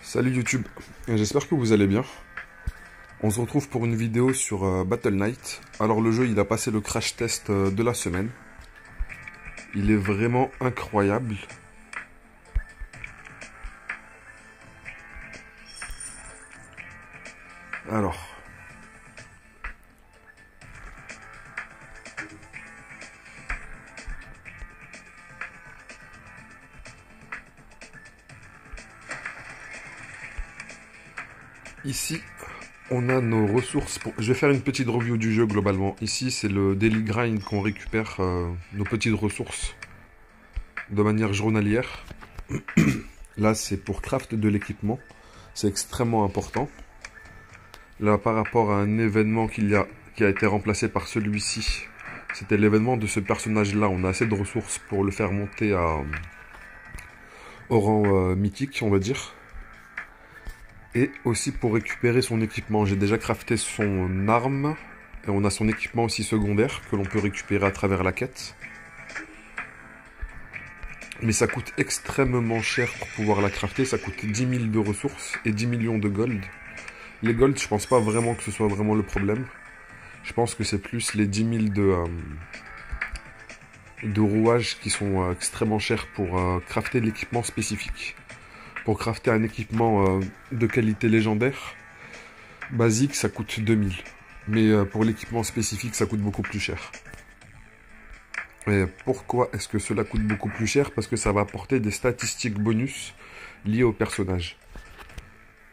Salut YouTube, j'espère que vous allez bien. On se retrouve pour une vidéo sur Battle Knight. Alors le jeu il a passé le crash test de la semaine. Il est vraiment incroyable. Alors. Ici, on a nos ressources. Je vais faire une petite review du jeu globalement. Ici, c'est le daily grind qu'on récupère nos petites ressources de manière journalière. Là, c'est pour craft de l'équipement. C'est extrêmement important. Là, par rapport à un événement qui a été remplacé par celui-ci, c'était l'événement de ce personnage-là. On a assez de ressources pour le faire monter au rang mythique, on va dire. Et aussi pour récupérer son équipement. J'ai déjà crafté son arme. Et on a son équipement aussi secondaire que l'on peut récupérer à travers la quête. Mais ça coûte extrêmement cher pour pouvoir la crafter. Ça coûte 10 000 de ressources et 10 millions de gold. Les gold, je pense pas vraiment que ce soit vraiment le problème. Je pense que c'est plus les 10 000 de rouages qui sont extrêmement chers pour crafter l'équipement spécifique. Pour crafter un équipement de qualité légendaire, basique, ça coûte 2000. Mais pour l'équipement spécifique, ça coûte beaucoup plus cher. Et pourquoi est-ce que cela coûte beaucoup plus cher? Parce que ça va apporter des statistiques bonus liées au personnage.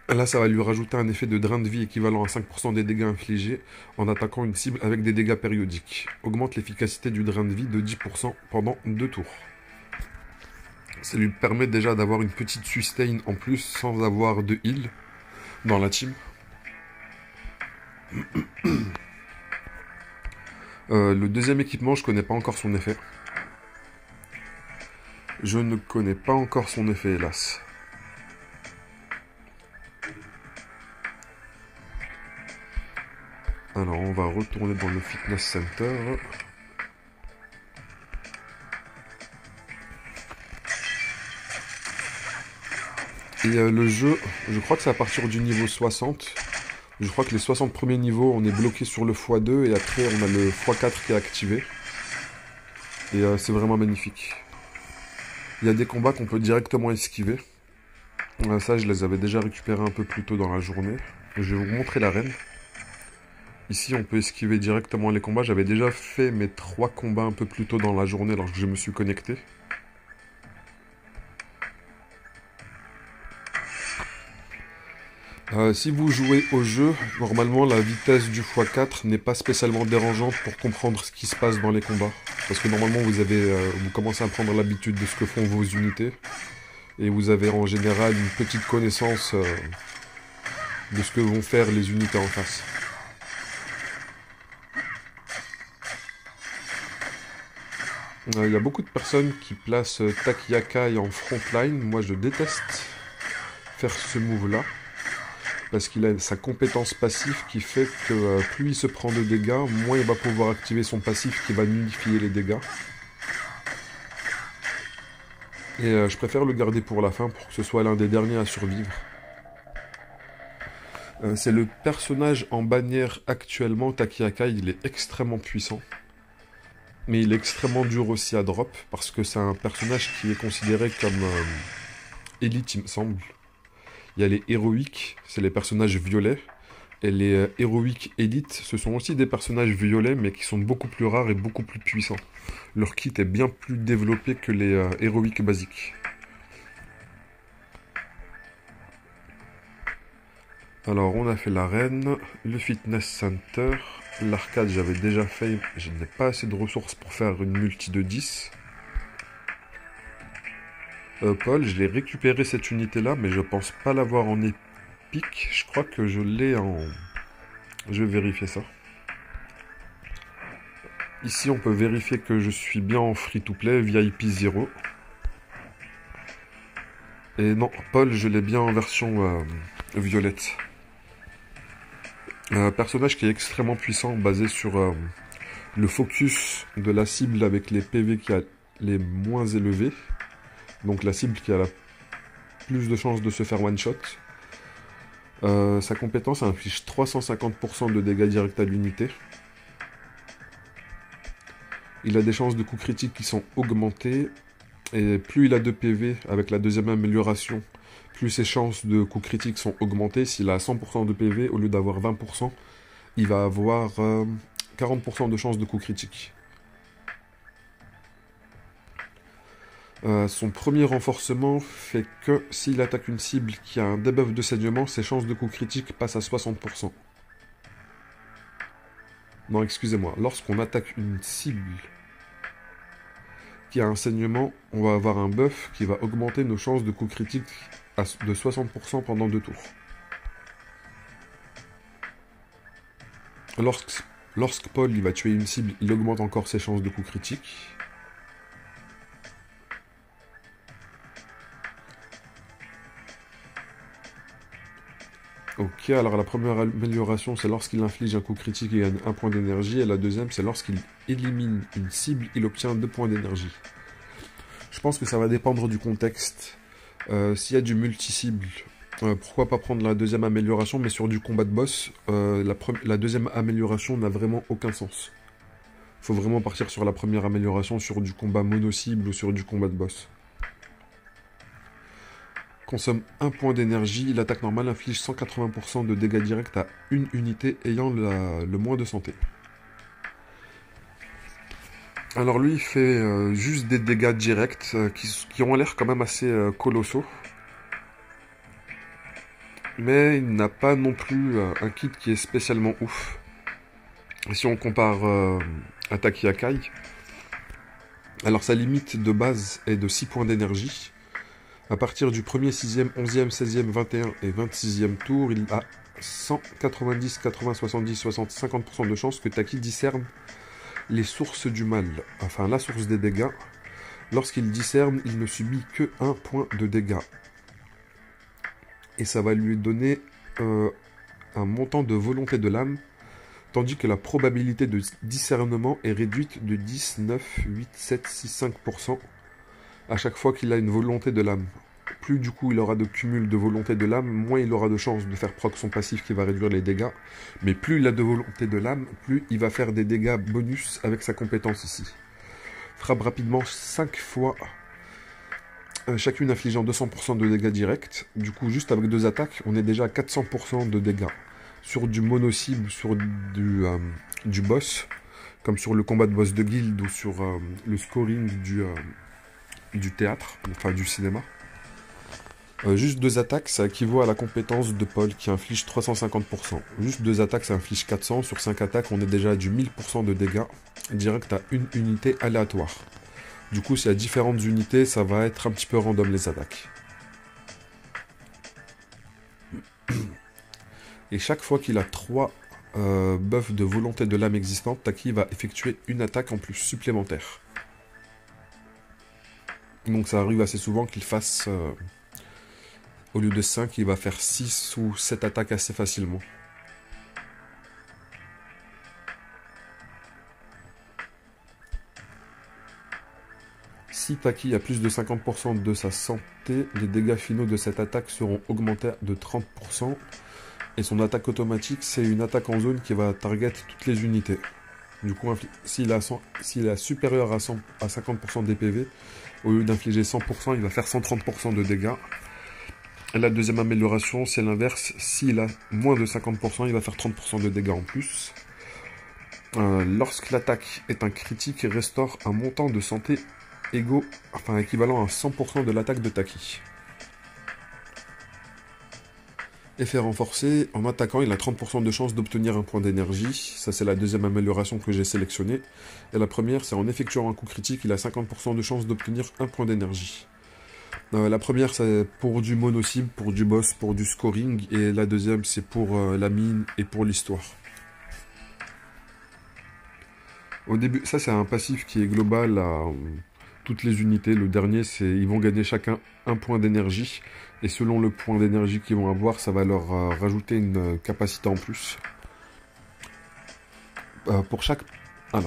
Là, ça va lui rajouter un effet de drain de vie équivalent à 5% des dégâts infligés en attaquant une cible avec des dégâts périodiques. Augmente l'efficacité du drain de vie de 10% pendant 2 tours. Ça lui permet déjà d'avoir une petite sustain en plus sans avoir de heal dans la team. Le deuxième équipement, je connais pas encore son effet. Je ne connais pas encore son effet, hélas. Alors, on va retourner dans le fitness center. Et le jeu, je crois que c'est à partir du niveau 60. Je crois que les 60 premiers niveaux, on est bloqué sur le x2 et après on a le x4 qui est activé. Et c'est vraiment magnifique. Il y a des combats qu'on peut directement esquiver. Ça, je les avais déjà récupérés un peu plus tôt dans la journée. Je vais vous montrer l'arène. Ici, on peut esquiver directement les combats. J'avais déjà fait mes 3 combats un peu plus tôt dans la journée lorsque je me suis connecté. Si vous jouez au jeu, normalement la vitesse du x4 n'est pas spécialement dérangeante pour comprendre ce qui se passe dans les combats. Parce que normalement vous commencez à prendre l'habitude de ce que font vos unités. Et vous avez en général une petite connaissance de ce que vont faire les unités en face. Il y a beaucoup de personnes qui placent Takiakai en frontline. Moi je déteste faire ce move-là. Parce qu'il a sa compétence passive qui fait que plus il se prend de dégâts, moins il va pouvoir activer son passif qui va nullifier les dégâts. Et je préfère le garder pour la fin pour que ce soit l'un des derniers à survivre. C'est le personnage en bannière actuellement, Takiakai, il est extrêmement puissant. Mais il est extrêmement dur aussi à drop, parce que c'est un personnage qui est considéré comme élite, il me semble. Il y a les héroïques, c'est les personnages violets. Et les héroïques élites, ce sont aussi des personnages violets, mais qui sont beaucoup plus rares et beaucoup plus puissants. Leur kit est bien plus développé que les héroïques basiques. Alors, on a fait l'arène, le fitness center, l'arcade j'avais déjà fait, je n'ai pas assez de ressources pour faire une multi de 10. Paul, je l'ai récupéré cette unité-là, mais je pense pas l'avoir en épique. Je crois que je l'ai en... Je vais vérifier ça. Ici, on peut vérifier que je suis bien en free-to-play, VIP 0. Et non, Paul, je l'ai bien en version violette. Un personnage qui est extrêmement puissant, basé sur le focus de la cible avec les PV qui a les moins élevés. Donc la cible qui a la plus de chances de se faire one-shot. Sa compétence inflige 350% de dégâts directs à l'unité. Il a des chances de coups critiques qui sont augmentées. Et plus il a de PV avec la deuxième amélioration, plus ses chances de coups critiques sont augmentées. S'il a 100% de PV, au lieu d'avoir 20%, il va avoir 40% de chances de coups critiques. Son premier renforcement fait que s'il attaque une cible qui a un debuff de saignement, ses chances de coups critiques passent à 60%. Non, excusez-moi. Lorsqu'on attaque une cible qui a un saignement, on va avoir un buff qui va augmenter nos chances de coups critiques de 60% pendant 2 tours. Lorsque Paul il va tuer une cible, il augmente encore ses chances de coups critiques. Ok, alors la première amélioration, c'est lorsqu'il inflige un coup critique, il gagne 1 point d'énergie. Et la deuxième, c'est lorsqu'il élimine une cible, il obtient 2 points d'énergie. Je pense que ça va dépendre du contexte. S'il y a du multi-cible, pourquoi pas prendre la deuxième amélioration, mais sur du combat de boss, la deuxième amélioration n'a vraiment aucun sens. Faut vraiment partir sur la première amélioration, sur du combat mono-cible ou sur du combat de boss. Consomme 1 point d'énergie, l'attaque normale inflige 180% de dégâts directs à une unité ayant le moins de santé. Alors lui, il fait juste des dégâts directs qui ont l'air quand même assez colossaux. Mais il n'a pas non plus un kit qui est spécialement ouf. Si on compare à Taki Akai, alors sa limite de base est de 6 points d'énergie. À partir du 1er, 6e, 11e, 16e, 21 et 26e tour, il a 190, 80, 70, 60, 50% de chances que Taki discerne les sources du mal, enfin la source des dégâts. Lorsqu'il discerne, il ne subit que 1 point de dégâts. Et ça va lui donner un montant de volonté de l'âme, tandis que la probabilité de discernement est réduite de 10, 9, 8, 7, 6, 5% à chaque fois qu'il a une volonté de l'âme. Plus du coup il aura de cumul de volonté de l'âme, moins il aura de chances de faire proc son passif qui va réduire les dégâts. Mais plus il a de volonté de l'âme, plus il va faire des dégâts bonus avec sa compétence ici. Frappe rapidement 5 fois, chacune infligeant 200% de dégâts directs. Du coup juste avec 2 attaques, on est déjà à 400% de dégâts. Sur du mono-cible, sur du boss, comme sur le combat de boss de guild ou sur le scoring du théâtre, enfin du cinéma. Juste 2 attaques, ça équivaut à la compétence de Paul qui inflige 350%. Juste 2 attaques, ça inflige 400. Sur 5 attaques, on est déjà à du 1000% de dégâts direct à une unité aléatoire. Du coup, s'il y a différentes unités, ça va être un petit peu random les attaques. Et chaque fois qu'il a 3 buffs de volonté de l'âme existante, Taki va effectuer une attaque en plus supplémentaire. Donc ça arrive assez souvent qu'il fasse, au lieu de 5, il va faire 6 ou 7 attaques assez facilement. Si Taki a plus de 50% de sa santé, les dégâts finaux de cette attaque seront augmentés de 30%. Et son attaque automatique, c'est une attaque en zone qui va target toutes les unités. Du coup, s'il est supérieur à 50% des PV, au lieu d'infliger 100%, il va faire 130% de dégâts. Et la deuxième amélioration, c'est l'inverse. S'il a moins de 50%, il va faire 30% de dégâts en plus. Lorsque l'attaque est un critique, il restaure un montant de santé équivalent à 100% de l'attaque de Taki. Effet renforcé, en attaquant, il a 30% de chance d'obtenir un point d'énergie. Ça, c'est la deuxième amélioration que j'ai sélectionnée. Et la première, c'est en effectuant un coup critique, il a 50% de chance d'obtenir un point d'énergie. La première, c'est pour du mono-cible, pour du boss, pour du scoring. Et la deuxième, c'est pour la mine et pour l'histoire. Au début, ça, c'est un passif qui est global à toutes les unités. Le dernier, c'est ils vont gagner chacun un point d'énergie. Et selon le point d'énergie qu'ils vont avoir, ça va leur rajouter une capacité en plus. Pour chaque 1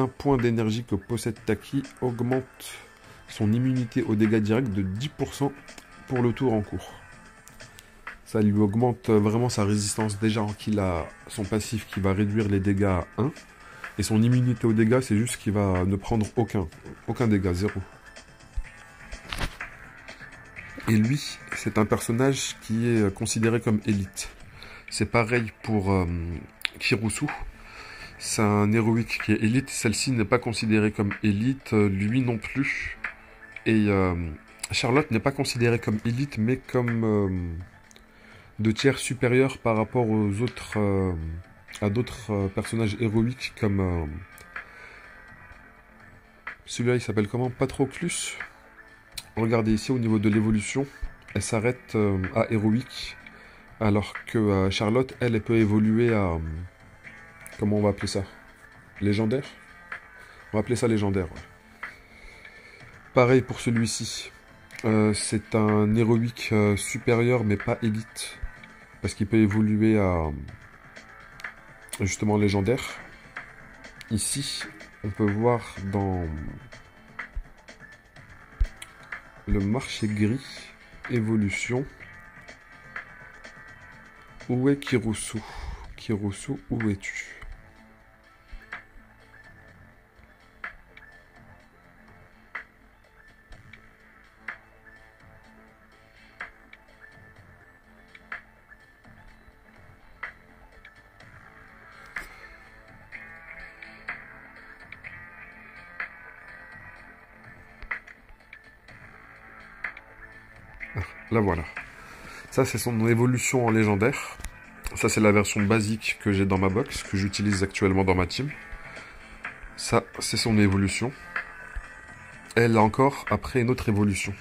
point d'énergie que possède Taki, augmente son immunité aux dégâts directs de 10% pour le tour en cours. Ça lui augmente vraiment sa résistance déjà qu'il a son passif qui va réduire les dégâts à 1. Et son immunité aux dégâts, c'est juste qu'il va ne prendre aucun dégât, 0. Et lui, c'est un personnage qui est considéré comme élite. C'est pareil pour Kirusu. C'est un héroïque qui est élite. Celle-ci n'est pas considérée comme élite, lui non plus. Et Charlotte n'est pas considérée comme élite, mais comme de tiers supérieur par rapport aux autres, à d'autres personnages héroïques comme celui-là, il s'appelle comment? Patroclus. Regardez ici au niveau de l'évolution, elle s'arrête à héroïque, alors que Charlotte, elle peut évoluer à comment on va appeler ça? Légendaire? On va appeler ça légendaire. Ouais. Pareil pour celui-ci. C'est un héroïque supérieur, mais pas élite. Parce qu'il peut évoluer à justement légendaire. Ici, on peut voir dans le marché gris, évolution. Où est Kirusu? Kirusu, où es-tu? Là voilà. Ça c'est son évolution en légendaire. Ça c'est la version basique que j'ai dans ma box, que j'utilise actuellement dans ma team. Ça c'est son évolution. Elle a encore après une autre évolution.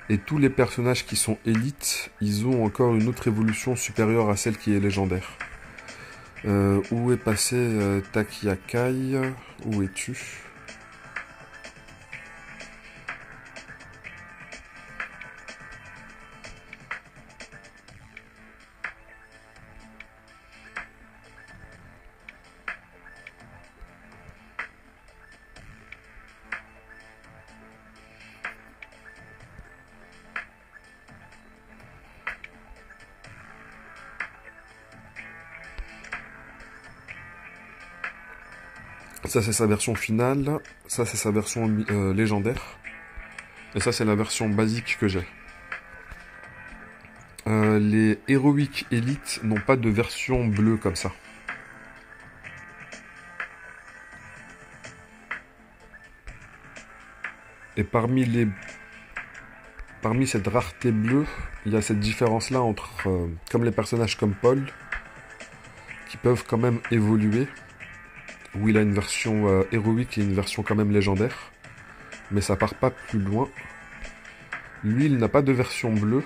Et tous les personnages qui sont élites, ils ont encore une autre évolution supérieure à celle qui est légendaire. Où est passé Takiakai? Où es-tu? Ça c'est sa version finale, ça c'est sa version légendaire, et ça c'est la version basique que j'ai. Les héroïques élites n'ont pas de version bleue comme ça. Et parmi cette rareté bleue, il y a cette différence-là entre, comme les personnages comme Paul, qui peuvent quand même évoluer, où il a une version héroïque et une version quand même légendaire, mais ça part pas plus loin. Lui, il n'a pas de version bleue,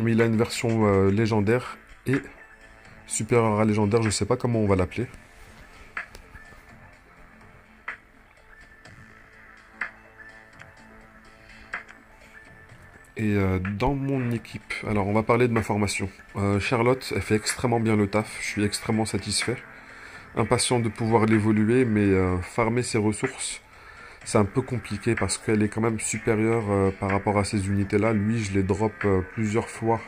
mais il a une version légendaire et supérieure à légendaire, je sais pas comment on va l'appeler. Et dans mon équipe, alors on va parler de ma formation. Charlotte, elle fait extrêmement bien le taf, je suis extrêmement satisfait. Impatient de pouvoir l'évoluer, mais farmer ses ressources, c'est un peu compliqué parce qu'elle est quand même supérieure par rapport à ces unités-là. Lui, je les drop plusieurs fois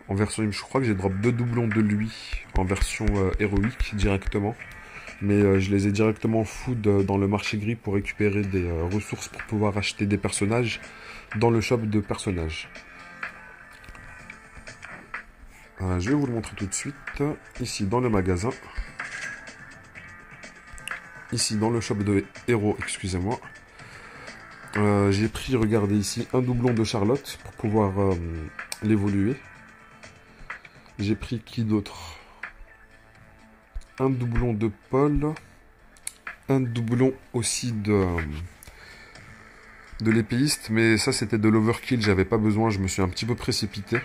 en version... Je crois que j'ai drop 2 doublons de lui en version héroïque directement. Mais je les ai directement food dans le marché gris pour récupérer des ressources pour pouvoir acheter des personnages dans le shop de personnages. Je vais vous le montrer tout de suite. Ici, dans le magasin. Ici, dans le shop de héros, excusez-moi. J'ai pris, regardez ici, un doublon de Charlotte pour pouvoir l'évoluer. J'ai pris qui d'autre? Un doublon de Paul. Un doublon aussi de l'épéiste. Mais ça, c'était de l'overkill. J'avais pas besoin. Je me suis un petit peu précipité.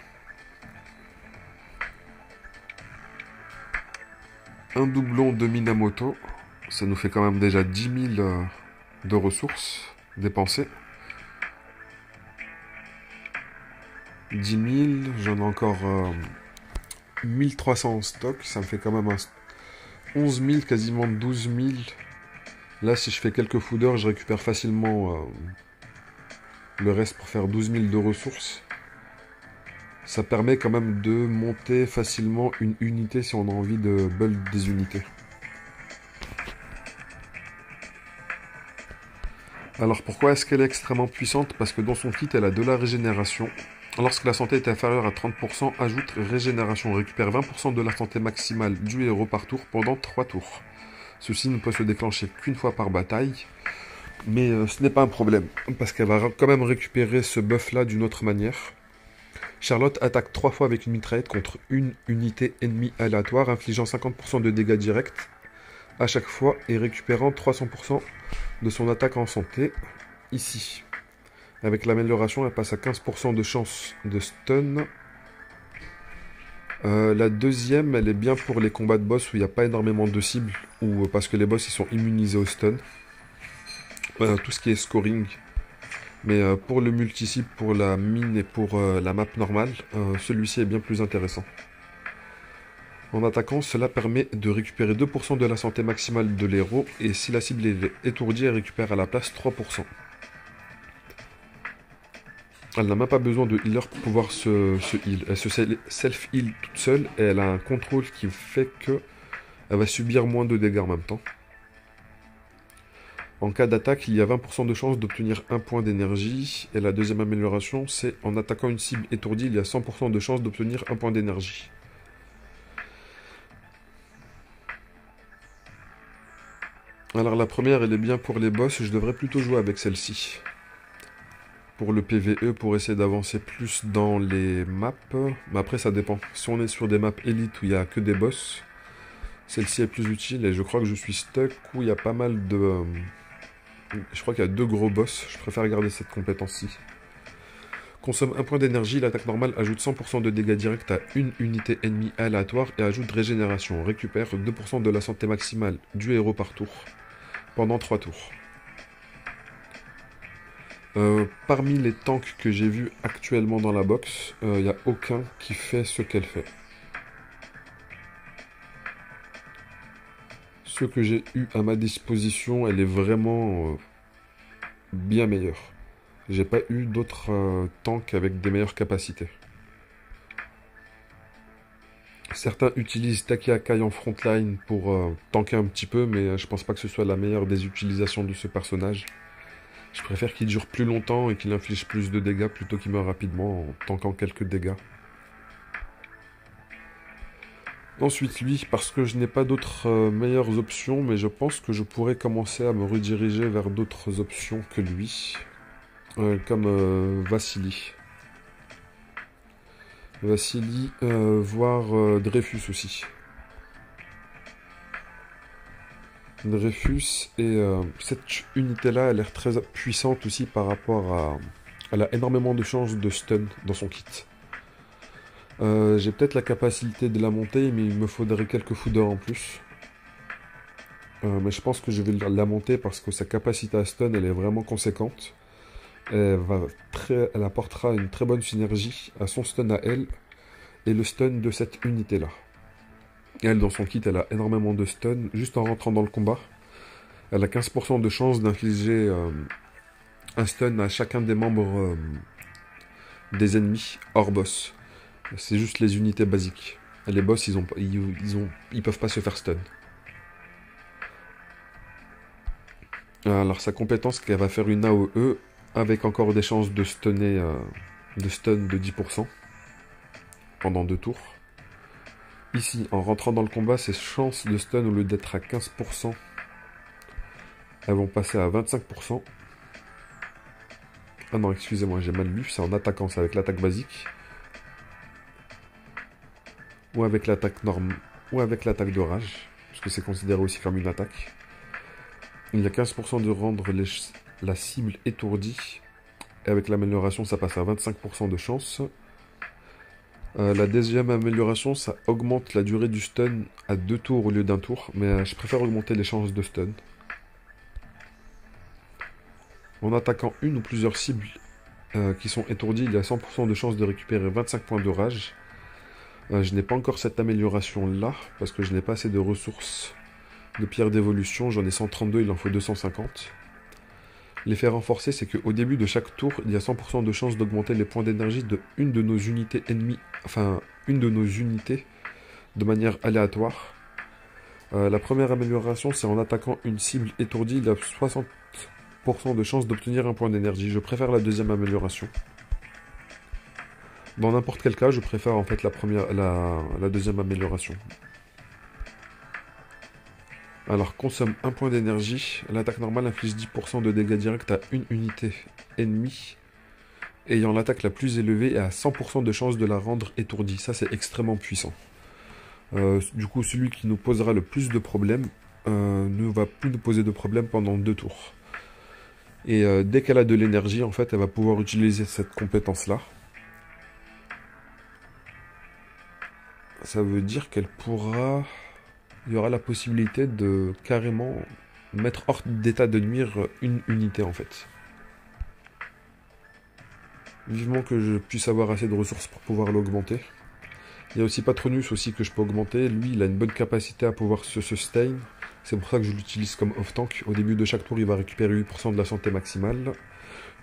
Un doublon de Minamoto. Ça nous fait quand même déjà 10 000 de ressources dépensées. 10 000. J'en ai encore 1300 en stock. Ça me fait quand même 11 000, quasiment 12 000. Là, si je fais quelques fouders, je récupère facilement le reste pour faire 12 000 de ressources. Ça permet quand même de monter facilement une unité si on a envie de build des unités. Alors pourquoi est-ce qu'elle est extrêmement puissante? Parce que dans son kit, elle a de la régénération. Lorsque la santé est inférieure à 30%, ajoute régénération. Récupère 20% de la santé maximale du héros par tour pendant 3 tours. Ceci ne peut se déclencher qu'une fois par bataille. Mais ce n'est pas un problème, parce qu'elle va quand même récupérer ce buff là d'une autre manière. Charlotte attaque 3 fois avec une mitraillette contre une unité ennemie aléatoire, infligeant 50% de dégâts directs à chaque fois et récupérant 300% de son attaque en santé, ici. Avec l'amélioration, elle passe à 15% de chance de stun. La deuxième, elle est bien pour les combats de boss où il n'y a pas énormément de cibles, ou parce que les boss ils sont immunisés au stun. Tout ce qui est scoring. Mais pour le multi-cible, pour la mine et pour la map normale, celui-ci est bien plus intéressant. En attaquant, cela permet de récupérer 2% de la santé maximale de l'héros, et si la cible est étourdie, elle récupère à la place 3%. Elle n'a même pas besoin de healer pour pouvoir se heal. Elle se self-heal toute seule, et elle a un contrôle qui fait que elle va subir moins de dégâts en même temps. En cas d'attaque, il y a 20% de chance d'obtenir 1 point d'énergie, et la deuxième amélioration, c'est en attaquant une cible étourdie, il y a 100% de chance d'obtenir 1 point d'énergie. Alors la première, elle est bien pour les boss, je devrais plutôt jouer avec celle-ci. Pour le PvE, pour essayer d'avancer plus dans les maps. Mais après, ça dépend. Si on est sur des maps élites où il n'y a que des boss, celle-ci est plus utile. Et je crois que je suis stuck où il y a pas mal de... je crois qu'il y a 2 gros boss. Je préfère garder cette compétence-ci. Consomme 1 point d'énergie. L'attaque normale ajoute 100% de dégâts directs à une unité ennemie aléatoire et ajoute régénération. Récupère 2% de la santé maximale du héros par tour pendant 3 tours. Parmi les tanks que j'ai vus actuellement dans la box, il n'y a aucun qui fait ce qu'elle fait. Ce que j'ai eu à ma disposition, elle est vraiment bien meilleure. J'ai pas eu d'autres tanks avec des meilleures capacités. Certains utilisent Taki Akai en frontline pour tanker un petit peu, mais je pense pas que ce soit la meilleure des utilisations de ce personnage. Je préfère qu'il dure plus longtemps et qu'il inflige plus de dégâts plutôt qu'il meurt rapidement en tankant quelques dégâts. Ensuite lui, parce que je n'ai pas d'autres meilleures options, mais je pense que je pourrais commencer à me rediriger vers d'autres options que lui. Comme Vassili. Vassili, voire Dreyfus aussi. Dreyfus et cette unité-là a l'air très puissante aussi par rapport à... Elle a énormément de chances de stun dans son kit. J'ai peut-être la capacité de la monter, mais il me faudrait quelques fouders en plus. Mais je pense que je vais la monter parce que sa capacité à stun, elle est vraiment conséquente. Elle apportera une très bonne synergie à son stun à elle et le stun de cette unité-là. Elle, dans son kit, elle a énormément de stun. Juste en rentrant dans le combat, elle a 15% de chance d'infliger un stun à chacun des membres des ennemis hors boss. C'est juste les unités basiques. Et les boss, ils peuvent pas se faire stun. Alors sa compétence, qu'elle va faire une AOE avec encore des chances de stunner, de stun de 10% pendant 2 tours. Ici, en rentrant dans le combat, ces chances de stun, au lieu d'être à 15%, elles vont passer à 25%. Ah non, excusez-moi, j'ai mal lu, c'est en attaquant, c'est avec l'attaque basique. Ou avec l'attaque ou avec l'attaque de rage, parce que c'est considéré aussi comme une attaque. Il y a 15% de rendre la cible étourdie, et avec l'amélioration, ça passe à 25% de chance. La deuxième amélioration, ça augmente la durée du stun à 2 tours au lieu d'un tour, mais je préfère augmenter les chances de stun. En attaquant une ou plusieurs cibles qui sont étourdies, il y a 100% de chance de récupérer 25 points de rage. Je n'ai pas encore cette amélioration là, parce que je n'ai pas assez de ressources de pierres d'évolution. J'en ai 132, il en faut 250. L'effet renforcé, c'est qu'au début de chaque tour, il y a 100% de chance d'augmenter les points d'énergie de une de nos unités ennemies, enfin une de nos unités, de manière aléatoire. La première amélioration, c'est en attaquant une cible étourdie, il a 60% de chance d'obtenir un point d'énergie. Je préfère la deuxième amélioration. Dans n'importe quel cas, je préfère en fait la deuxième amélioration. Alors, consomme 1 point d'énergie. L'attaque normale inflige 10% de dégâts directs à une unité ennemie ayant l'attaque la plus élevée et a 100% de chance de la rendre étourdie. Ça, c'est extrêmement puissant. Du coup, celui qui nous posera le plus de problèmes ne va plus nous poser de problèmes pendant 2 tours. Et dès qu'elle a de l'énergie, en fait, elle va pouvoir utiliser cette compétence-là. Ça veut dire qu'elle pourra... Il y aura la possibilité de carrément mettre hors d'état de nuire une unité en fait. Vivement que je puisse avoir assez de ressources pour pouvoir l'augmenter. Il y a aussi Patronus aussi que je peux augmenter. Lui, il a une bonne capacité à pouvoir se sustain. C'est pour ça que je l'utilise comme off-tank. Au début de chaque tour, il va récupérer 8% de la santé maximale.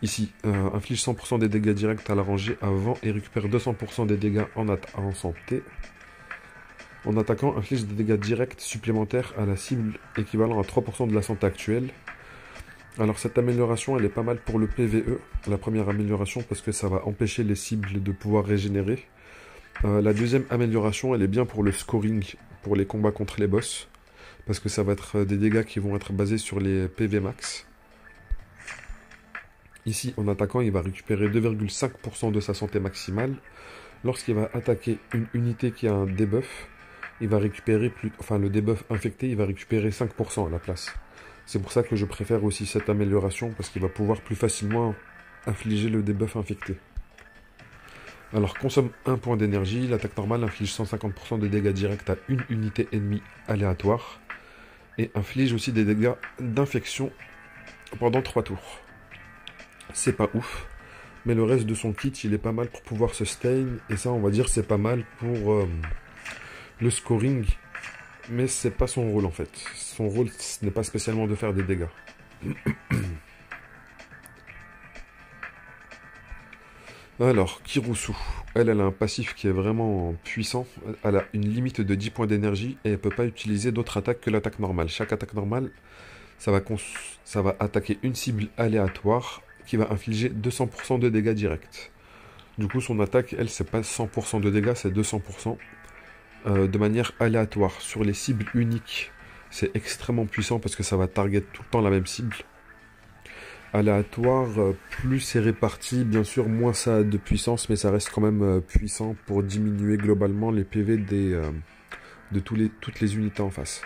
Ici, inflige 100% des dégâts directs à la rangée avant et récupère 200% des dégâts en santé. En attaquant, inflige des dégâts directs supplémentaires à la cible équivalent à 3% de la santé actuelle. Alors cette amélioration, elle est pas mal pour le PvE, la première amélioration, parce que ça va empêcher les cibles de pouvoir régénérer. La deuxième amélioration, elle est bien pour le scoring, pour les combats contre les boss, parce que ça va être des dégâts qui vont être basés sur les PV max. Ici, en attaquant, il va récupérer 2,5% de sa santé maximale. Lorsqu'il va attaquer une unité qui a un debuff, il va récupérer le debuff infecté, il va récupérer 5% à la place. C'est pour ça que je préfère aussi cette amélioration, parce qu'il va pouvoir plus facilement infliger le debuff infecté. Alors, consomme 1 point d'énergie, l'attaque normale inflige 150% de dégâts directs à une unité ennemie aléatoire, et inflige aussi des dégâts d'infection pendant 3 tours. C'est pas ouf, mais le reste de son kit, il est pas mal pour pouvoir sustain, et ça, on va dire, c'est pas mal pour... le scoring, mais c'est pas son rôle en fait. Son rôle, ce n'est pas spécialement de faire des dégâts. Alors, Kirusu, elle a un passif qui est vraiment puissant. Elle a une limite de 10 points d'énergie et elle peut pas utiliser d'autres attaques que l'attaque normale. Chaque attaque normale, ça va attaquer une cible aléatoire qui va infliger 200% de dégâts directs. Du coup, son attaque, elle, c'est pas 100% de dégâts, c'est 200%. De manière aléatoire. Sur les cibles uniques, c'est extrêmement puissant parce que ça va target tout le temps la même cible. Aléatoire, plus c'est réparti, bien sûr, moins ça a de puissance, mais ça reste quand même puissant pour diminuer globalement les PV de toutes les unités en face.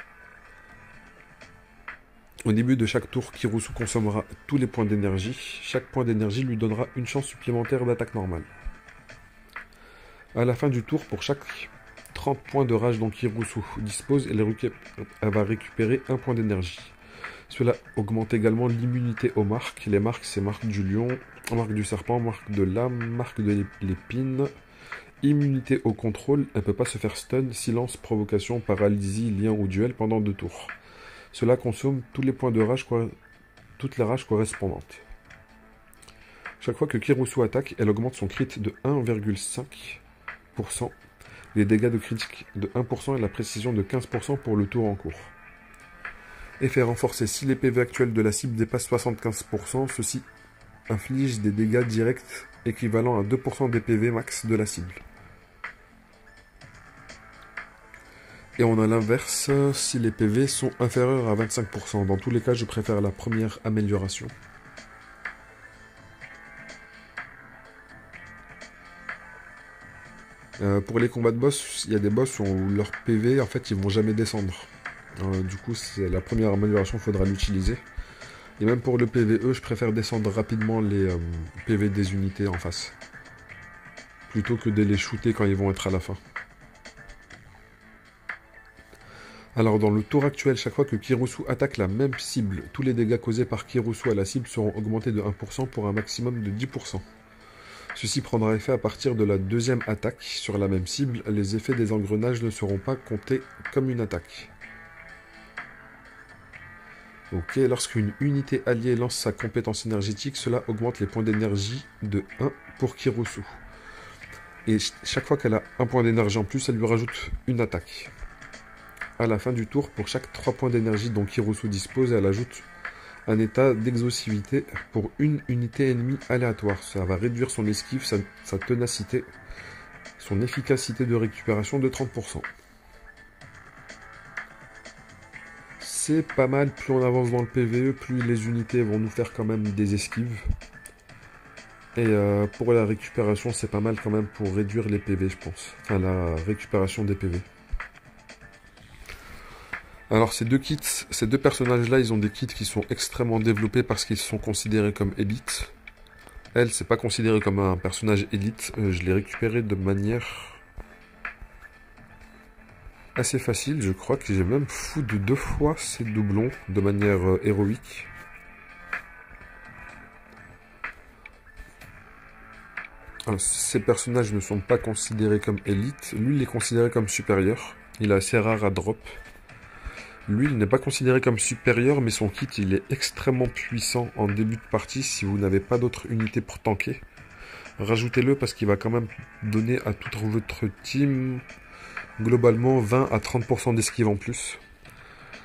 Au début de chaque tour, Kirusu consommera tous les points d'énergie. Chaque point d'énergie lui donnera une chance supplémentaire d'attaque normale. À la fin du tour, pour chaque 30 points de rage dont Kirusu dispose, elle va récupérer 1 point d'énergie. Cela augmente également l'immunité aux marques. Les marques, c'est marque du lion, marque du serpent, marque de l'âme, marque de l'épine. Immunité au contrôle, elle ne peut pas se faire stun, silence, provocation, paralysie, lien ou duel pendant 2 tours. Cela consomme tous les points de rage, toutes les rages correspondantes. Chaque fois que Kirusu attaque, elle augmente son crit de 1,5%. Les dégâts de critique de 1% et la précision de 15% pour le tour en cours. Effet renforcé, si les PV actuels de la cible dépassent 75%, ceci inflige des dégâts directs équivalents à 2% des PV max de la cible. Et on a l'inverse, si les PV sont inférieurs à 25%. Dans tous les cas, je préfère la première amélioration. Pour les combats de boss, il y a des boss où leurs PV, en fait, ils vont jamais descendre. Du coup, c'est la première amélioration, il faudra l'utiliser. Et même pour le PvE, je préfère descendre rapidement les PV des unités en face. Plutôt que de les shooter quand ils vont être à la fin. Alors, dans le tour actuel, chaque fois que Kirusu attaque la même cible, tous les dégâts causés par Kirusu à la cible seront augmentés de 1% pour un maximum de 10%. Ceci prendra effet à partir de la deuxième attaque sur la même cible. Les effets des engrenages ne seront pas comptés comme une attaque. Ok, lorsqu'une unité alliée lance sa compétence énergétique, cela augmente les points d'énergie de 1 pour Kirosu. Et chaque fois qu'elle a un point d'énergie en plus, elle lui rajoute une attaque. À la fin du tour, pour chaque 3 points d'énergie dont Kirosu dispose, elle ajoute un état d'exhaustivité pour une unité ennemie aléatoire. Ça va réduire son esquive, sa ténacité, son efficacité de récupération de 30%. C'est pas mal, plus on avance dans le PvE, plus les unités vont nous faire quand même des esquives. Et pour la récupération, c'est pas mal quand même pour réduire les PV, je pense. Enfin, la récupération des PV. Alors ces deux kits, ces deux personnages-là, ils ont des kits qui sont extrêmement développés parce qu'ils sont considérés comme élites. Elle, c'est pas considéré comme un personnage élite. Je l'ai récupéré de manière assez facile. Je crois que j'ai même food 2 fois ces doublons de manière héroïque. Alors, ces personnages ne sont pas considérés comme élite. Lui, il est considéré comme supérieur. Il est assez rare à drop. Lui, il n'est pas considéré comme supérieur, mais son kit, il est extrêmement puissant en début de partie si vous n'avez pas d'autres unités pour tanker. Rajoutez-le parce qu'il va quand même donner à toute votre team, globalement, 20 à 30% d'esquive en plus.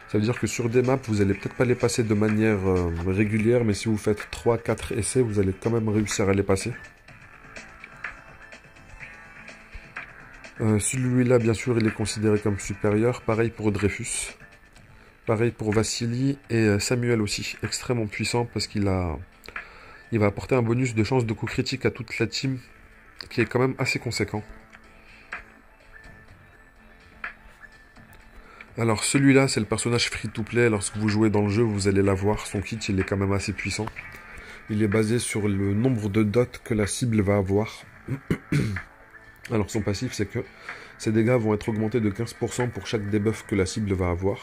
Ça veut dire que sur des maps, vous allez peut-être pas les passer de manière régulière, mais si vous faites 3-4 essais, vous allez quand même réussir à les passer. Celui-là, bien sûr, il est considéré comme supérieur. Pareil pour Dreyfus. Pareil pour Vassili et Samuel aussi. Extrêmement puissant parce il va apporter un bonus de chance de coup critique à toute la team qui est quand même assez conséquent. Alors celui-là, c'est le personnage free-to-play. Lorsque vous jouez dans le jeu, vous allez l'avoir. Son kit, il est quand même assez puissant. Il est basé sur le nombre de dots que la cible va avoir. Alors son passif, c'est que ses dégâts vont être augmentés de 15% pour chaque debuff que la cible va avoir.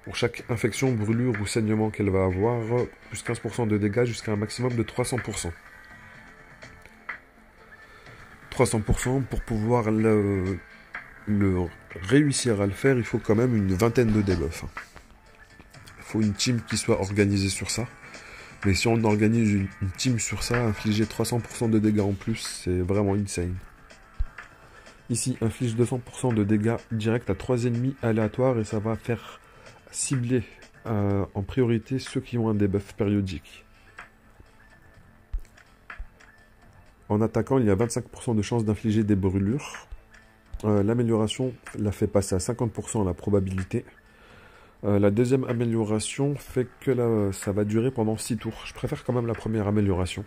Pour chaque infection, brûlure ou saignement qu'elle va avoir, plus 15% de dégâts jusqu'à un maximum de 300%. 300% pour pouvoir le réussir à le faire, il faut quand même une vingtaine de debuffs. Il faut une team qui soit organisée sur ça. Mais si on organise une team sur ça, infliger 300% de dégâts en plus, c'est vraiment insane. Ici, inflige 200% de dégâts direct à 3 ennemis aléatoires et ça va faire cibler en priorité ceux qui ont un debuff périodique. En attaquant, il y a 25% de chance d'infliger des brûlures. L'amélioration la fait passer à 50% la probabilité. La deuxième amélioration fait que ça va durer pendant 6 tours. Je préfère quand même la première amélioration.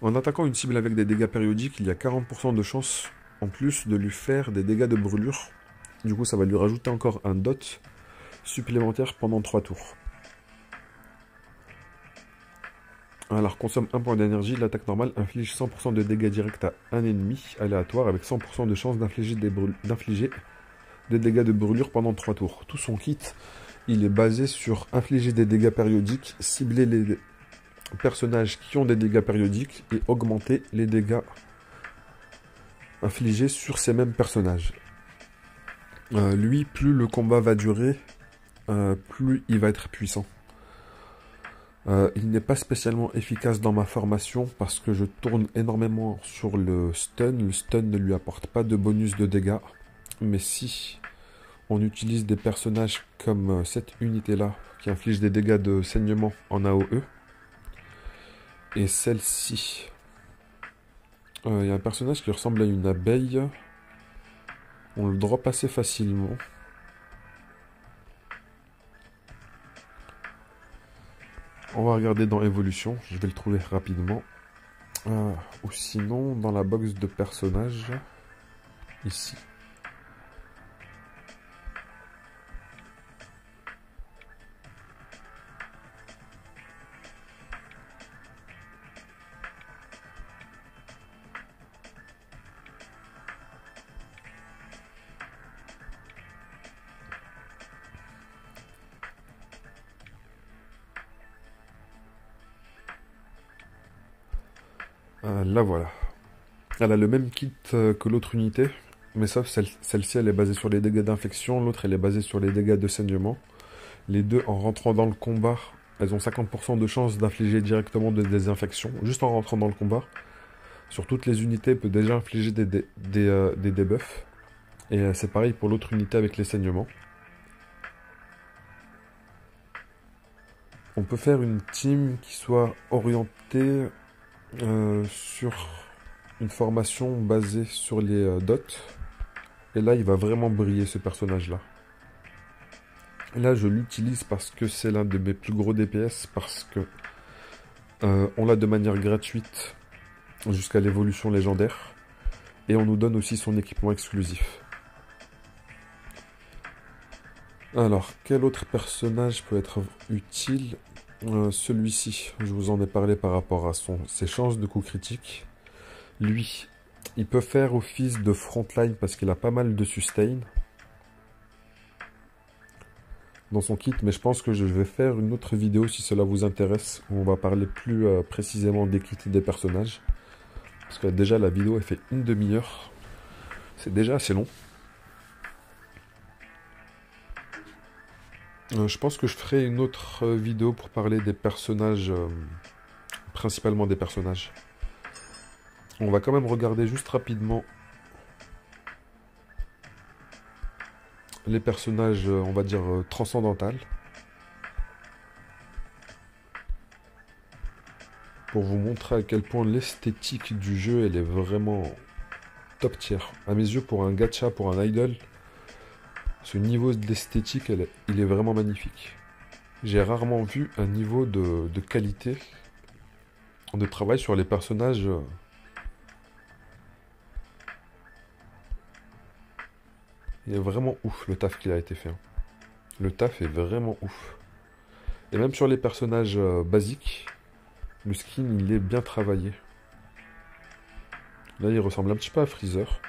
En attaquant une cible avec des dégâts périodiques, il y a 40% de chance en plus de lui faire des dégâts de brûlure. Du coup, ça va lui rajouter encore un dot supplémentaire pendant 3 tours. Alors, consomme 1 point d'énergie, l'attaque normale inflige 100% de dégâts directs à un ennemi aléatoire avec 100% de chance d'infliger des dégâts de brûlure pendant 3 tours. Tout son kit, il est basé sur infliger des dégâts périodiques, cibler les personnages qui ont des dégâts périodiques et augmenter les dégâts infligés sur ces mêmes personnages. Lui, plus le combat va durer, plus il va être puissant. Il n'est pas spécialement efficace dans ma formation parce que je tourne énormément sur le stun. Le stun ne lui apporte pas de bonus de dégâts. Mais si on utilise des personnages comme cette unité-là, qui inflige des dégâts de saignement en AOE, et celle-ci, il y a un personnage qui ressemble à une abeille. On le drop assez facilement. On va regarder dans évolution, je vais le trouver rapidement. Ou sinon, dans la box de personnages, ici. Là voilà. Elle a le même kit que l'autre unité. Mais sauf celle-ci, elle est basée sur les dégâts d'infection, l'autre, elle est basée sur les dégâts de saignement. Les deux, en rentrant dans le combat, elles ont 50% de chance d'infliger directement des infections, juste en rentrant dans le combat. Sur toutes les unités, elle peut déjà infliger des debuffs. Et c'est pareil pour l'autre unité avec les saignements. On peut faire une team qui soit orientée sur une formation basée sur les dots. Et là, il va vraiment briller ce personnage-là. Là, je l'utilise parce que c'est l'un de mes plus gros DPS, parce que on l'a de manière gratuite jusqu'à l'évolution légendaire. Et on nous donne aussi son équipement exclusif. Alors, quel autre personnage peut être utile? Celui-ci, je vous en ai parlé par rapport à ses chances de coup critique. Lui, il peut faire office de frontline parce qu'il a pas mal de sustain dans son kit, mais je pense que je vais faire une autre vidéo si cela vous intéresse, où on va parler plus précisément des kits et des personnages. Parce que déjà la vidéo elle fait une demi-heure, c'est déjà assez long. Je pense que je ferai une autre vidéo pour parler des personnages, principalement des personnages. On va quand même regarder juste rapidement les personnages, on va dire, transcendantales. Pour vous montrer à quel point l'esthétique du jeu, elle est vraiment top tier. À mes yeux, pour un gacha, pour un idol, ce niveau d'esthétique, il est vraiment magnifique. J'ai rarement vu un niveau de qualité de travail sur les personnages. Il est vraiment ouf le taf qu'il a été fait. Le taf est vraiment ouf. Et même sur les personnages basiques, le skin il est bien travaillé. Là il ressemble un petit peu à Freezer.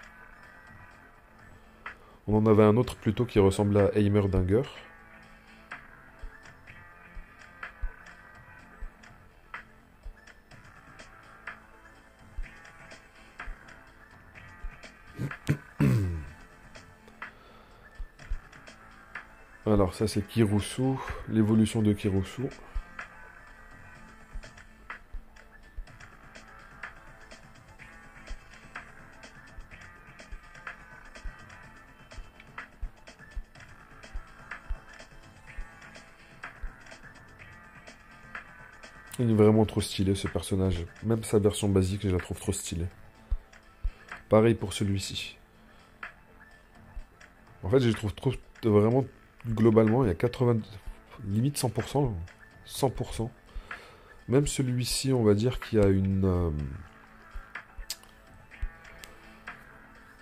On en avait un autre plutôt qui ressemblait à Heimerdinger. Alors ça c'est Kirusu, l'évolution de Kirusu. Il est vraiment trop stylé ce personnage. Même sa version basique, je la trouve trop stylée. Pareil pour celui-ci. En fait, je trouve trop vraiment globalement, il y a 80, limite 100%, 100%. Même celui-ci, on va dire qu'il y a une...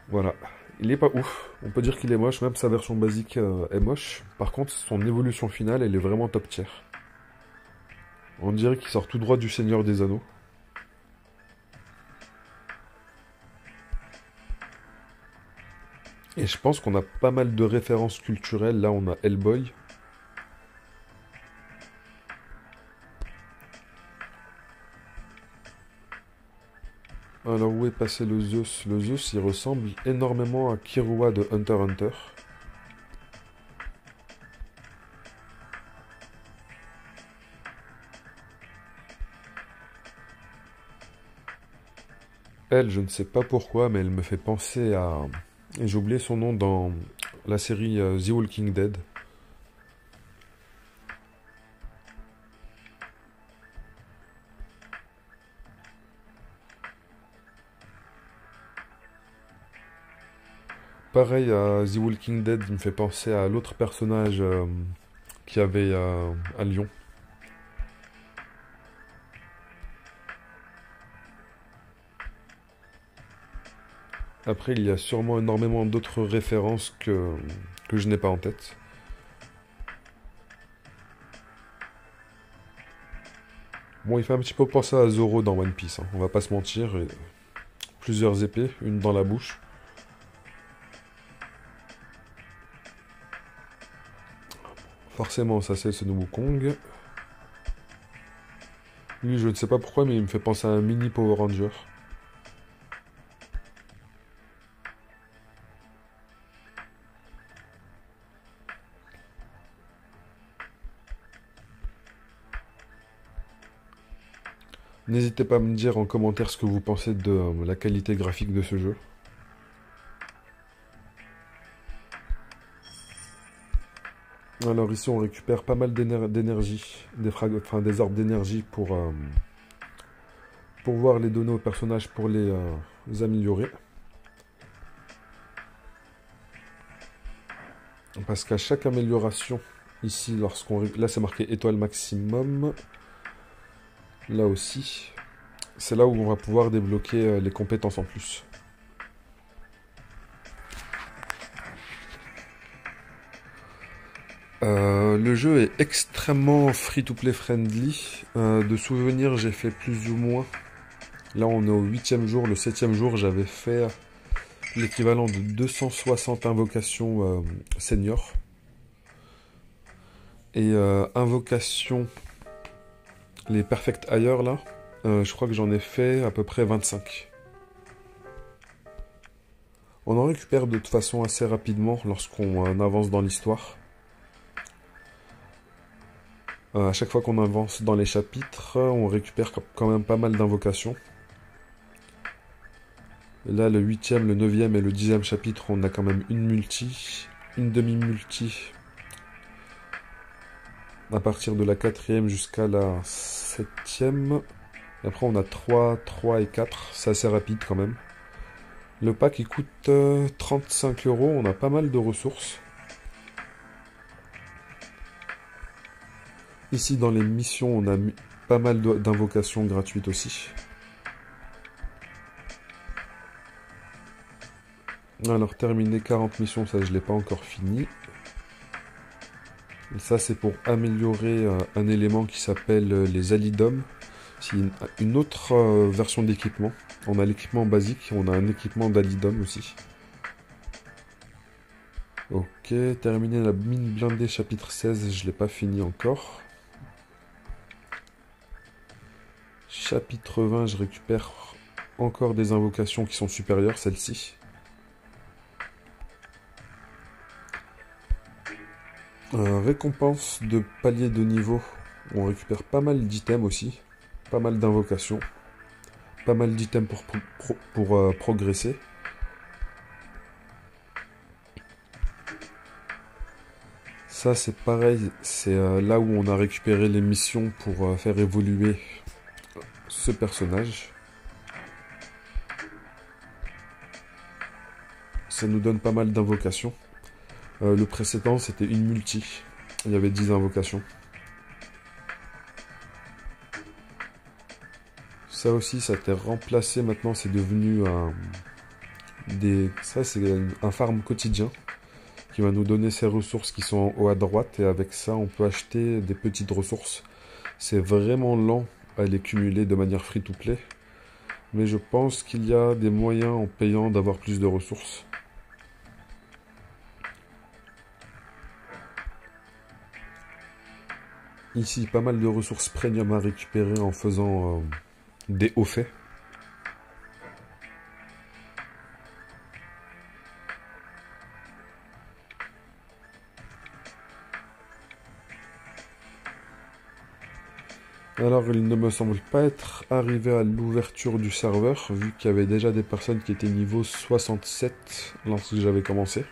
voilà. Il est pas ouf. On peut dire qu'il est moche, même sa version basique est moche. Par contre, son évolution finale, elle est vraiment top tier. On dirait qu'il sort tout droit du Seigneur des Anneaux. Et je pense qu'on a pas mal de références culturelles. Là, on a Hellboy. Alors, où est passé le Zeus? Le Zeus, il ressemble énormément à Killua de Hunter x Hunter. Elle, je ne sais pas pourquoi, mais elle me fait penser à... J'ai oublié son nom dans la série The Walking Dead. Pareil à The Walking Dead, il me fait penser à l'autre personnage qui avait à Lyon. Après, il y a sûrement énormément d'autres références que je n'ai pas en tête. Bon, il fait un petit peu penser à Zoro dans One Piece, hein, on va pas se mentir. Plusieurs épées, une dans la bouche. Forcément, ça c'est ce nouveau Kong. Lui, je ne sais pas pourquoi, mais il me fait penser à un mini Power Ranger. N'hésitez pas à me dire en commentaire ce que vous pensez de la qualité graphique de ce jeu. Alors ici on récupère pas mal d'énergie, des orbes d'énergie pour pouvoir les donner aux personnages pour les améliorer. Parce qu'à chaque amélioration, ici là c'est marqué étoile maximum, là aussi, c'est là où on va pouvoir débloquer les compétences en plus. Le jeu est extrêmement free-to-play friendly. De souvenirs, j'ai fait plus ou moins. Là, on est au 8e jour. Le 7e jour, j'avais fait l'équivalent de 260 invocations senior. Et invocations, les Perfect Hire, là, je crois que j'en ai fait à peu près 25. On en récupère de toute façon assez rapidement lorsqu'on avance dans l'histoire. À chaque fois qu'on avance dans les chapitres, on récupère quand même pas mal d'invocations. Là, le 8e, le 9e et le 10e chapitre, on a quand même une multi, une demi-multi. À partir de la 4e jusqu'à la 7e. Et après, on a 3, 3 et 4. C'est assez rapide quand même. Le pack, il coûte 35 €. On a pas mal de ressources. Ici, dans les missions, on a pas mal d'invocations gratuites aussi. Alors, terminer 40 missions, ça, je ne l'ai pas encore fini. Et ça, c'est pour améliorer un élément qui s'appelle les alidums. C'est une autre version d'équipement. On a l'équipement basique, on a un équipement d'alidum aussi. Ok, terminer la mine blindée chapitre 16, je ne l'ai pas fini encore. Chapitre 20, je récupère encore des invocations qui sont supérieures, celle-ci. Récompense de palier de niveau. On récupère pas mal d'items aussi. Pas mal d'invocations. Pas mal d'items pour progresser. Ça c'est pareil, c'est là où on a récupéré les missions pour faire évoluer ce personnage. Ça nous donne pas mal d'invocations. Le précédent c'était une multi. Il y avait 10 invocations. Ça aussi ça a été remplacé, maintenant c'est devenu ça c'est un farm quotidien qui va nous donner ces ressources qui sont en haut à droite, et avec ça on peut acheter des petites ressources. C'est vraiment lent à les cumuler de manière free to play, mais je pense qu'il y a des moyens en payant d'avoir plus de ressources. Ici pas mal de ressources premium à récupérer en faisant des hauts faits. Alors, il ne me semble pas être arrivé à l'ouverture du serveur, vu qu'il y avait déjà des personnes qui étaient niveau 67 lorsque j'avais commencé.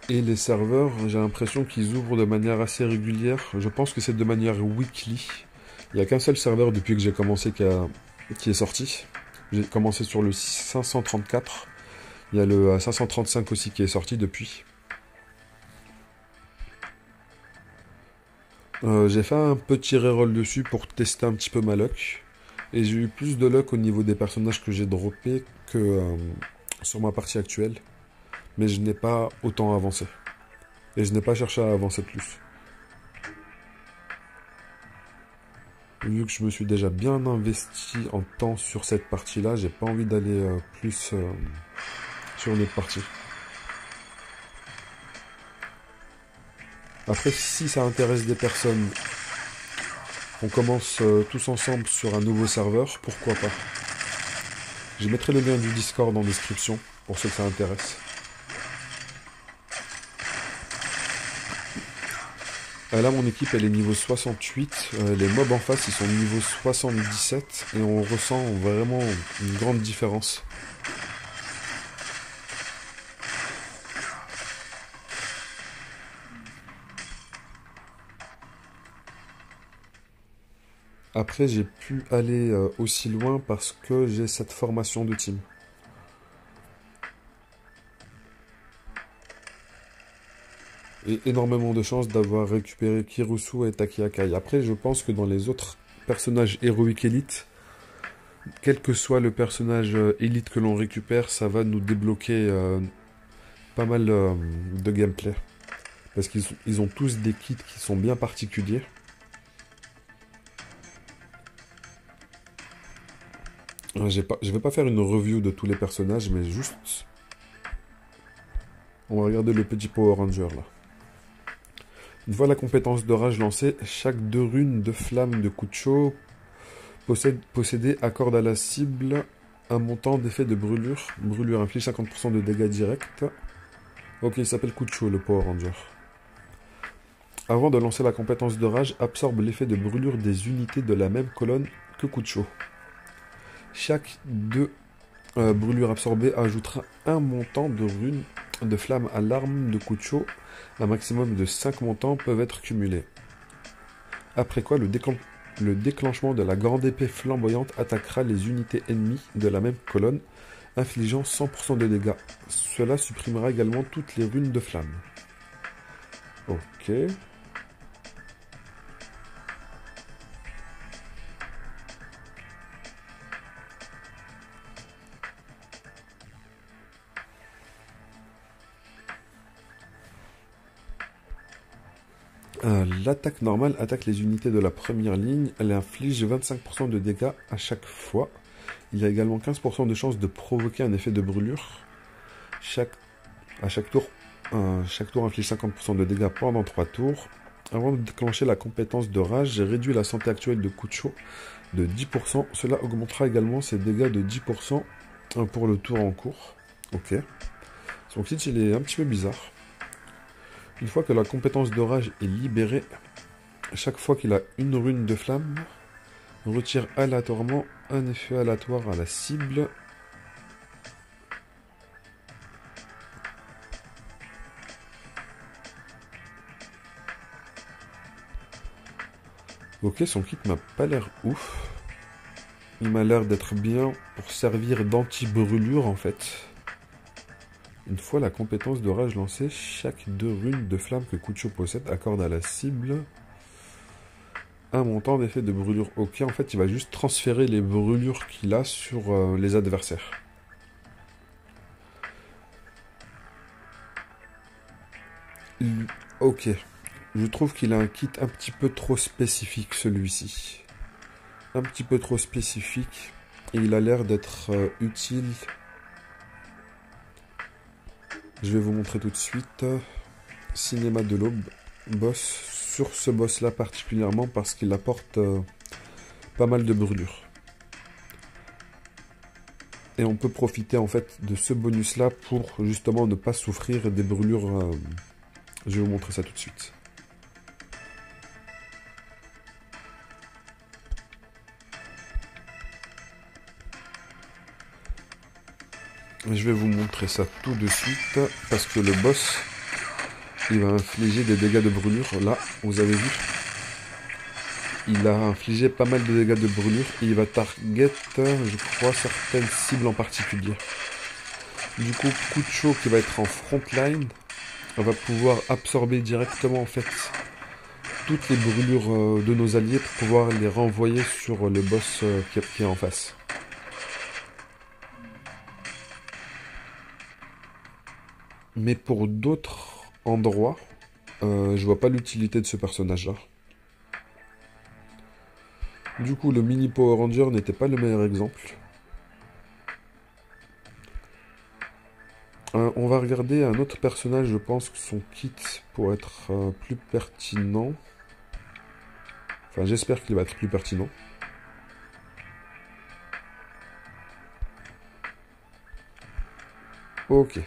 Et les serveurs, j'ai l'impression qu'ils ouvrent de manière assez régulière. Je pense que c'est de manière weekly. Il n'y a qu'un seul serveur depuis que j'ai commencé qui est sorti. J'ai commencé sur le 534. Il y a le 535 aussi qui est sorti depuis. J'ai fait un petit reroll dessus pour tester un petit peu ma luck. Et j'ai eu plus de luck au niveau des personnages que j'ai droppés que sur ma partie actuelle. Mais je n'ai pas autant avancé. Et je n'ai pas cherché à avancer plus. Vu que je me suis déjà bien investi en temps sur cette partie-là, j'ai pas envie d'aller plus sur une autre partie. Après, si ça intéresse des personnes, on commence tous ensemble sur un nouveau serveur, pourquoi pas. Je mettrai le lien du Discord en description, pour ceux que ça intéresse. Là, mon équipe, elle est niveau 68. Les mobs en face, ils sont niveau 77. Et on ressent vraiment une grande différence. Après, j'ai pu aller aussi loin parce que j'ai cette formation de team. Et énormément de chances d'avoir récupéré Kirusu et Takiakai. Après, je pense que dans les autres personnages héroïques élites, quel que soit le personnage élite que l'on récupère, ça va nous débloquer pas mal de gameplay. Parce qu'ils ont tous des kits qui sont bien particuliers. Je vais pas faire une review de tous les personnages, mais juste... On va regarder le petit Power Ranger là. Une fois la compétence de rage lancée, chaque 2 runes de flamme de Kucho possédée accorde à la cible un montant d'effet de brûlure. Brûlure inflige 50% de dégâts directs. Ok, il s'appelle Kucho le Power Ranger. Avant de lancer la compétence de rage, absorbe l'effet de brûlure des unités de la même colonne que Kucho. Chaque 2 brûlures absorbées ajoutera un montant de runes de flamme à l'arme de Kucho. Un maximum de 5 montants peuvent être cumulés. Après quoi, le déclenchement de la grande épée flamboyante attaquera les unités ennemies de la même colonne, infligeant 100% de dégâts. Cela supprimera également toutes les runes de flamme. Ok. L'attaque normale attaque les unités de la première ligne. Elle inflige 25% de dégâts à chaque fois. Il y a également 15% de chance de provoquer un effet de brûlure. Chaque tour inflige 50% de dégâts pendant 3 tours. Avant de déclencher la compétence de rage, j'ai réduit la santé actuelle de Kucho de 10%. Cela augmentera également ses dégâts de 10% pour le tour en cours. Ok. Son kit, il est un petit peu bizarre. Une fois que la compétence de rage est libérée, chaque fois qu'il a une rune de flamme, retire aléatoirement un effet aléatoire à la cible. Ok, son kit m'a pas l'air ouf. Il m'a l'air d'être bien pour servir d'anti-brûlure en fait. Une fois la compétence de rage lancée, chaque 2 runes de flamme que Kucho possède accorde à la cible un montant d'effet de brûlure. Ok, en fait, il va juste transférer les brûlures qu'il a sur les adversaires. Ok. Je trouve qu'il a un kit un petit peu trop spécifique, celui-ci. Un petit peu trop spécifique. Et il a l'air d'être utile. Je vais vous montrer tout de suite. Cinéma de l'aube. Boss. Sur ce boss-là particulièrement parce qu'il apporte pas mal de brûlures. Et on peut profiter en fait de ce bonus-là pour justement ne pas souffrir des brûlures. Je vais vous montrer ça tout de suite. Je vais vous montrer ça tout de suite parce que le boss, il va infliger des dégâts de brûlure. Là, vous avez vu, il a infligé pas mal de dégâts de brûlure et il va target, je crois, certaines cibles en particulier. Du coup, Kucho qui va être en frontline va pouvoir absorber directement en fait toutes les brûlures de nos alliés pour pouvoir les renvoyer sur le boss qui est en face. Mais pour d'autres endroits, je vois pas l'utilité de ce personnage-là. Du coup, le mini Power Ranger n'était pas le meilleur exemple. On va regarder un autre personnage, je pense que son kit pour être plus pertinent. Enfin, j'espère qu'il va être plus pertinent. Ok.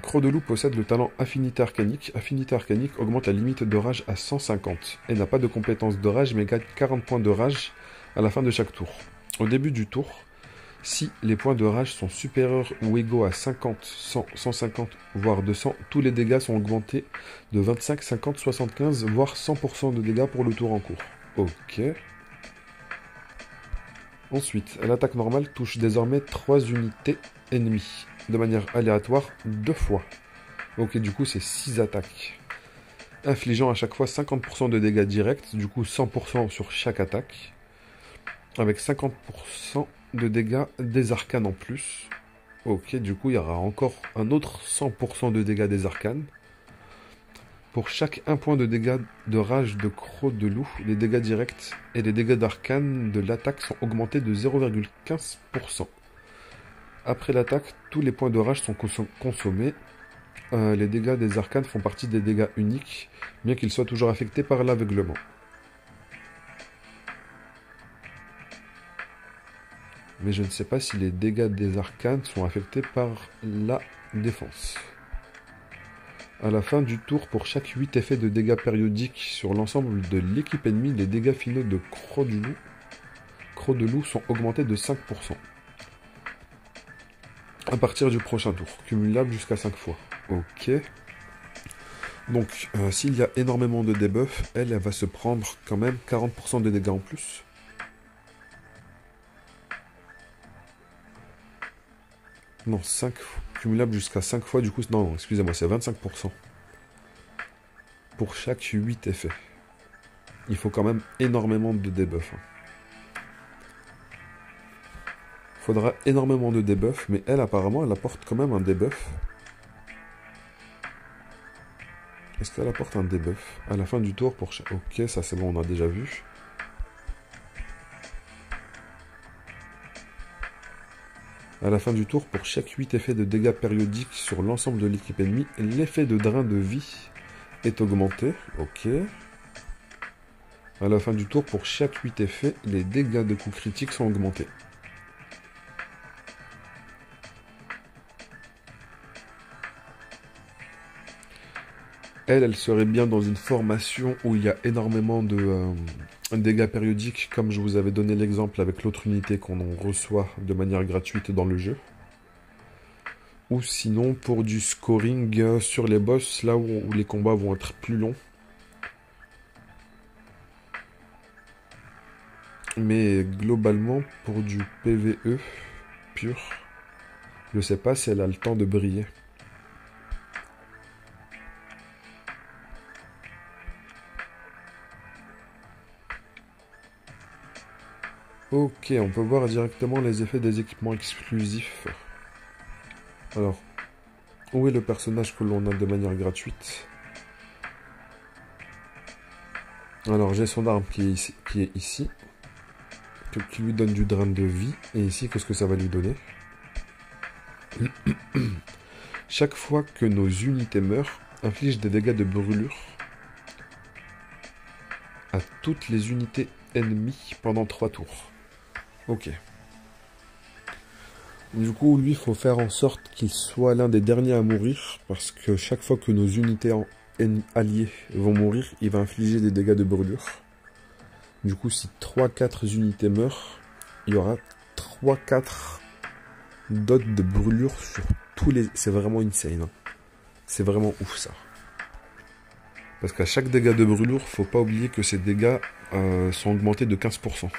Croc-de-Loup possède le talent Affinité Arcanique. Affinité Arcanique augmente la limite de rage à 150 et n'a pas de compétence de rage mais gagne 40 points de rage à la fin de chaque tour. Au début du tour, si les points de rage sont supérieurs ou égaux à 50, 100, 150, voire 200, tous les dégâts sont augmentés de 25, 50, 75, voire 100% de dégâts pour le tour en cours. Ok. Ensuite, l'attaque normale touche désormais 3 unités ennemies, de manière aléatoire 2 fois. Ok, du coup c'est 6 attaques. Infligeant à chaque fois 50% de dégâts directs, du coup 100% sur chaque attaque. Avec 50% de dégâts des arcanes en plus. Ok, du coup il y aura encore un autre 100% de dégâts des arcanes. Pour chaque 1 point de dégâts de rage de Croc-de-Loup, les dégâts directs et les dégâts d'arcane de l'attaque sont augmentés de 0,15%. Après l'attaque, tous les points de rage sont consommés. Les dégâts des arcanes font partie des dégâts uniques, bien qu'ils soient toujours affectés par l'aveuglement. Mais je ne sais pas si les dégâts des arcanes sont affectés par la défense. À la fin du tour, pour chaque 8 effets de dégâts périodiques sur l'ensemble de l'équipe ennemie, les dégâts finaux de Croc-de-Loup sont augmentés de 5%. À partir du prochain tour, cumulable jusqu'à 5 fois. Ok. Donc, s'il y a énormément de debuffs, elle va se prendre quand même 40% de dégâts en plus. Non, 5 fois. Cumulable jusqu'à 5 fois, du coup, non, excusez-moi, c'est 25%. Pour chaque 8 effets. Il faut quand même énormément de debuffs. Faudra énormément de debuffs, mais elle, apparemment, elle apporte quand même un debuff. Est-ce qu'elle apporte un debuff à la fin du tour pour chaque... Ok, ça c'est bon, on a déjà vu. À la fin du tour, pour chaque 8 effets de dégâts périodiques sur l'ensemble de l'équipe ennemie, l'effet de drain de vie est augmenté. Ok. À la fin du tour, pour chaque 8 effets, les dégâts de coups critiques sont augmentés. Elle serait bien dans une formation où il y a énormément de dégâts périodiques, comme je vous avais donné l'exemple avec l'autre unité qu'on reçoit de manière gratuite dans le jeu. Ou sinon pour du scoring sur les boss, là où les combats vont être plus longs. Mais globalement, pour du PvE pur, je sais pas si elle a le temps de briller. Ok, on peut voir directement les effets des équipements exclusifs. Alors, où est le personnage que l'on a de manière gratuite? Alors, j'ai son arme qui est ici. Qui lui donne du drain de vie. Et ici, qu'est-ce que ça va lui donner? Chaque fois que nos unités meurent, inflige des dégâts de brûlure à toutes les unités ennemies pendant 3 tours. Ok. Du coup, lui, il faut faire en sorte qu'il soit l'un des derniers à mourir, parce que chaque fois que nos unités alliées vont mourir, il va infliger des dégâts de brûlure. Du coup, si 3-4 unités meurent, il y aura 3-4 dots de brûlure sur tous les... C'est vraiment insane. Hein. C'est vraiment ouf, ça. Parce qu'à chaque dégât de brûlure, faut pas oublier que ces dégâts sont augmentés de 15%.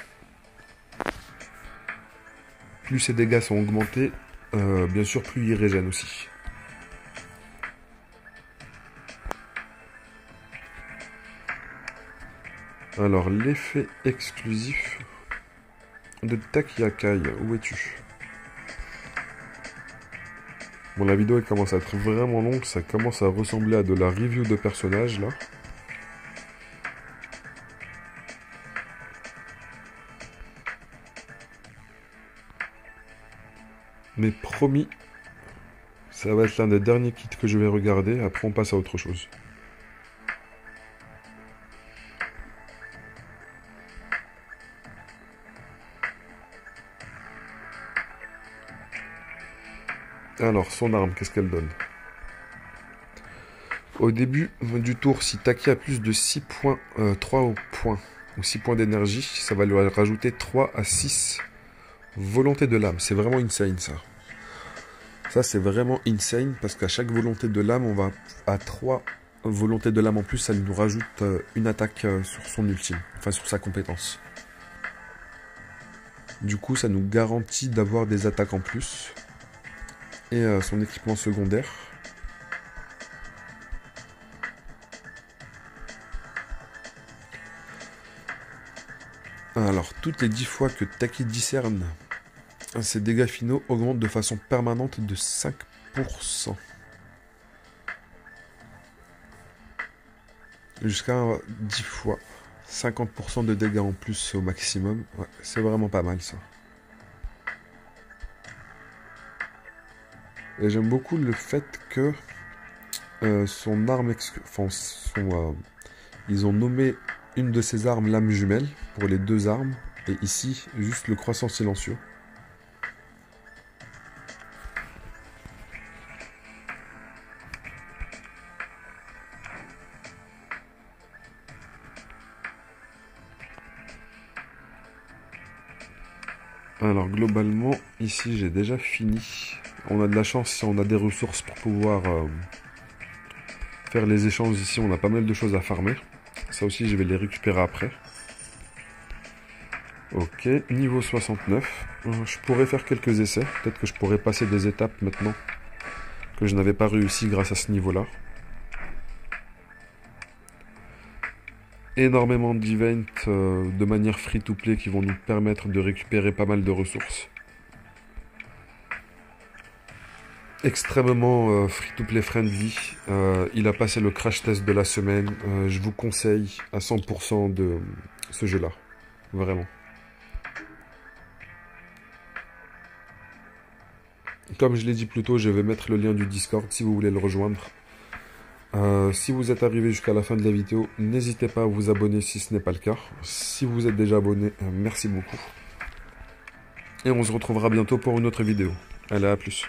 Plus ces dégâts sont augmentés, bien sûr, plus ils régènent aussi. Alors, l'effet exclusif de Takiakai, où es-tu? Bon, la vidéo elle commence à être vraiment longue, ça commence à ressembler à de la review de personnages, là. Mais promis, ça va être l'un des derniers kits que je vais regarder, après on passe à autre chose. Alors, son arme, qu'est-ce qu'elle donne? Au début du tour, si Taki a plus de 6 points, 3 points ou 6 points d'énergie, ça va lui rajouter 3 à 6 volontés de l'âme. C'est vraiment insane ça. Ça c'est vraiment insane parce qu'à chaque volonté de l'âme, on va à 3 volontés de l'âme en plus, ça nous rajoute une attaque sur son ultime, enfin sur sa compétence. Du coup, ça nous garantit d'avoir des attaques en plus. Et son équipement secondaire. Alors, toutes les 10 fois que Taki discerne, ses dégâts finaux augmentent de façon permanente de 5%. Jusqu'à 10 fois. 50% de dégâts en plus au maximum. Ouais, c'est vraiment pas mal ça. Et j'aime beaucoup le fait que son arme... ils ont nommé une de ses armes lame jumelle pour les deux armes. Et ici, juste le croissant silencieux. Alors globalement, ici j'ai déjà fini. On a de la chance si on a des ressources pour pouvoir faire les échanges ici. On a pas mal de choses à farmer. Ça aussi je vais les récupérer après. Ok, niveau 69. Je pourrais faire quelques essais. Peut-être que je pourrais passer des étapes maintenant que je n'avais pas réussi grâce à ce niveau-là. Énormément d'events de manière free-to-play qui vont nous permettre de récupérer pas mal de ressources. Extrêmement free-to-play friendly. Il a passé le crash test de la semaine. Je vous conseille à 100% de ce jeu-là. Vraiment. Comme je l'ai dit plus tôt, je vais mettre le lien du Discord si vous voulez le rejoindre. Si vous êtes arrivé jusqu'à la fin de la vidéo, n'hésitez pas à vous abonner si ce n'est pas le cas. Si vous êtes déjà abonné, merci beaucoup. Et on se retrouvera bientôt pour une autre vidéo. Allez, à plus.